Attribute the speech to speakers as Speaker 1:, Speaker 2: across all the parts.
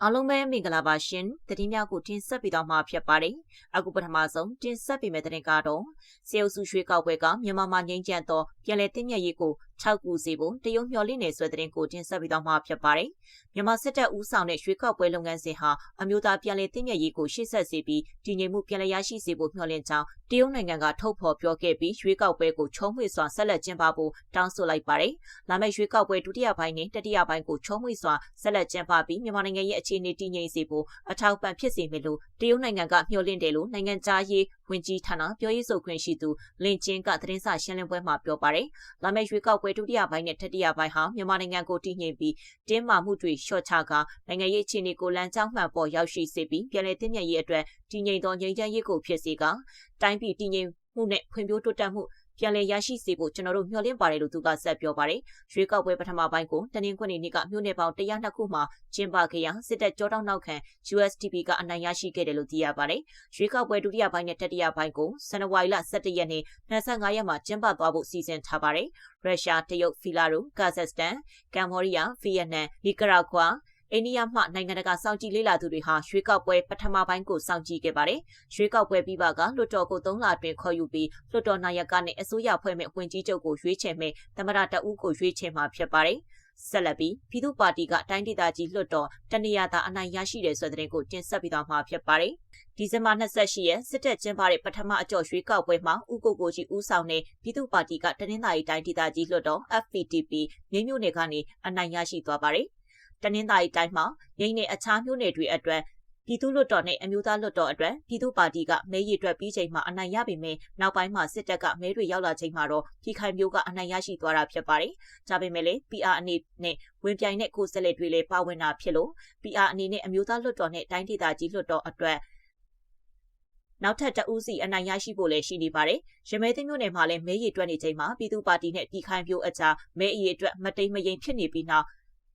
Speaker 1: အားလုံးပဲမင်္ဂလာပါရှင်သတင်းများကိုတင်ဆက်ပေးတော့မှာဖြစ်ပါတယ်အခုပထမဆုံးတင်ဆက်ပေးမယ့်သတင်းကတော့စေအုပ်စုရွှေကောက်ပွဲကမြန်မာမှာငြိမ်းချမ်းသောပြည်လဲသိမြတ်ရေးကို6ခုစီဖို့တရုတ်မျှော်လင့်နေဆွဲသတင်းကိုတင်ဆက်ပေးတော့မှာဖြစ်ပါတယ်မြန်မာစစ်တပ်ဦးဆောင်တဲ့ရွှေကောက်ပွဲလုပ်ငန်းစဉ်ဟာအမျိုးသားပြည်လဲသိမြတ်ရေးကိုရှေ့ဆက်စေပြီးတည်ငြိမ်မှုပြည်လဲရရှိစေဖို့မျှော်လင့်ကြောင်းတရုတ်နိုင်ငံကထုတ်ဖော်ပြောခဲ့ပြီးရွှေကောက်ပွဲကိုချုံးမွေစွာဆက်လက်ကျင်းပဖို့တောင်းဆိုလိုက်ပါတယ်လာမယ့်ရွှေကောက်ပွဲဒုတိယပိုင်းနဲ့တတိယပိုင်းကိုချုံးမွေစွာဆက်လက်ကျင်းပပြီးမြန်မာနိုင်ငံရဲ့အခြေအနေတည်ငြိမ်စေဖို့အထောက်အပံ့ဖြစ်စေမယ်လို့တရုတ်နိုင်ငံကမျှော်လင့်တယ်လို့နိုင်ငံသားရေးဝန်ကြီးဌာနပြောရေးဆိုခွင့်ရှိသူလင်ကျင်းကသတင်းစာရှင်းလင်းပွဲမှာပြောပါတယ်။လာမယ့်ရွေးကောက်ပွဲဒုတိယပိုင်းနဲ့တတိယပိုင်းဟာမြန်မာနိုင်ငံကိုတည်ငြိမ်ပြီးတင်းမာမှုတွေလျှော့ချကာနိုင်ငံရေးအခြေအနေကိုလမ်းကြောင်းမှန်ပေါ်ရောက်ရှိစေပြီးပြည်내သိမြတ်ရေးအတွက်တည်ငြိမ်သောငြိမ်းချမ်းရေးကိုဖြစ်စေကတိုင်းပြည်တည်ငြိမ်မှုနဲ့ဖွံ့ဖြိုးတိုးတက်မှုပြန်လည်ရရှိစေဖို့ကျွန်တော်တို့မျှော်လင့်ပါတယ်လို့သူကဆက်ပြောပါတယ်။ရွှေကောက်ပွဲပထမပိုင်းကိုတနင်္ဂနွေနေ့ကမြို့နယ်ပေါင်း102ခုမှာကျင်းပခဲ့ရာစစ်တပ်ကြောတောင်းနောက်ခံ USDP ကအနိုင်ရရှိခဲ့တယ်လို့သိရပါတယ်။ရွှေကောက်ပွဲဒုတိယပိုင်းနဲ့တတိယပိုင်းကိုဇန်နဝါရီလ17ရက်နေ့25ရက်မှာကျင်းပသွားဖို့စီစဉ်ထားပါတယ်။ရုရှား၊တရုတ်၊ဖီလာရို၊ကာဇက်စတန်၊ကမ်ဘောဒီးယား၊ဗီယက်နမ်၊နီကာရာဂွာအိန္ဒိယမှနိုင်ငံတကာစောင့်ကြည့်လေ့လာသူတွေဟာရွှေကောက်ပွဲပထမပိုင်းကိုစောင့်ကြည့်ခဲ့ပါတယ်။ရွှေကောက်ပွဲပြီးပါကလွှတ်တော်ကို3လအတွင်းခေါ်ယူပြီးလွှတ်တော်နာယကနဲ့အစိုးရဖွဲ့မဲ့ဝန်ကြီးချုပ်ကိုရွေးချယ်မဲ့သမ္မတတဦးကိုရွေးချယ်မှာဖြစ်ပါတယ်။ဆက်လက်ပြီးပြည်သူ့ပါတီကတိုင်းဒေသကြီးလွှတ်တော်တနေရာသာအနိုင်ရရှိတယ်ဆိုတဲ့သတင်းကိုတင်ဆက်ပေးသွားမှာဖြစ်ပါတယ်။ဒီဇင်ဘာ28ရက်စစ်တပ်ကျင်းပတဲ့ပထမအကြော့ရွှေကောက်ပွဲမှာဦးကိုကိုကြီးဦးဆောင်တဲ့ပြည်သူ့ပါတီကတနင်္သာရီတိုင်းဒေသကြီးလွှတ်တော် FPTP မြို့နယ်ကနေအနိုင်ရရှိသွားပါတယ်။တနင်္သာရီတိုင်းမှာရင်းနဲ့အခြားမြို့နယ်တွေအတွက်ပြည်သူ့လွှတ်တော်နဲ့အမျိုးသားလွှတ်တော်အတွက်ပြည်သူ့ပါတီကမဲရည်အတွက်ပြီးချိန်မှာအနိုင်ရပေမဲ့နောက်ပိုင်းမှာစစ်တပ်ကမဲတွေရောက်လာချိန်မှာတော့ပြည်ခိုင်မျိုးကအနိုင်ရရှိသွားတာဖြစ်ပါတယ်။ဒါပေမဲ့လည်း PR အနေနဲ့ဝင်ပြိုင်တဲ့ကိုယ်စားလှယ်တွေလည်းပါဝင်တာဖြစ်လို့ PR အနေနဲ့အမျိုးသားလွှတ်တော်နဲ့တိုင်းဒေသကြီးလွှတ်တော်အတွက်နောက်ထပ်တဦးစီအနိုင်ရရှိဖို့လည်းရှိနေပါတယ်။ရမဲသိမ်းမြို့နယ်မှာလည်းမဲရည်တွက်နေချိန်မှာပြည်သူ့ပါတီနဲ့ပြည်ခိုင်မျိုးအကြားမဲအရေးအတွက်မတိမ်မယိမ်ဖြစ်နေပြီးနောက်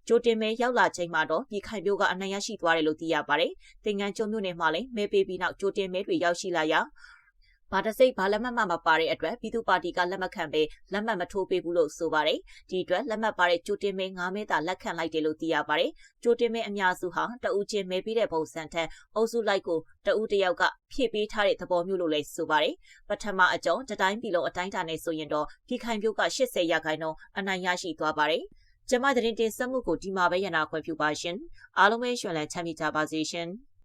Speaker 1: ကျိုတင်မဲရောက်လာချိန်မှာတော့ပြည်ခိုင်မျိုးကအနိုင်ရရှိသွားတယ်လို့သိရပါတယ်။သင်္ကန်းကျွန်းမြို့နယ်မှာလည်းမဲပေးပြီးနောက်ကျိုတင်မဲတွေရောက်ရှိလာရာဘာတစိတ်ဘာလက်မှတ်မှမပါတဲ့အတွက်ပြည်သူ့ပါတီကလက်မှတ်ခံပေးလက်မှတ်မထိုးပေးဘူးလို့ဆိုပါတယ်။ဒီအတွက်လက်မှတ်ပါတဲ့ကျိုတင်မဲ9မဲသာလက်ခံလိုက်တယ်လို့သိရပါတယ်။ကျိုတင်မဲအများစုဟာတဦးချင်းမဲပေးတဲ့ပုံစံထက်အုပ်စုလိုက်ကိုတဦးတယောက်ကဖြည့်ပေးထားတဲ့သဘောမျိုးလို့လည်းဆိုပါတယ်။ပထမအကြောင်းတိုင်းပြည်လုံးအတိုင်းအတာနဲ့ဆိုရင်တော့ပြည်ခိုင်မျိုးက80%အနိုင်ရရှိသွားပါတယ်။ကျမသတင်းတင်ဆက်မှုကိုဒီမှာပဲရနာခွင့်ပြုပါရှင်အားလုံးပဲရှင်လန်းချမ်းမြေ့ကြပါစေရှင်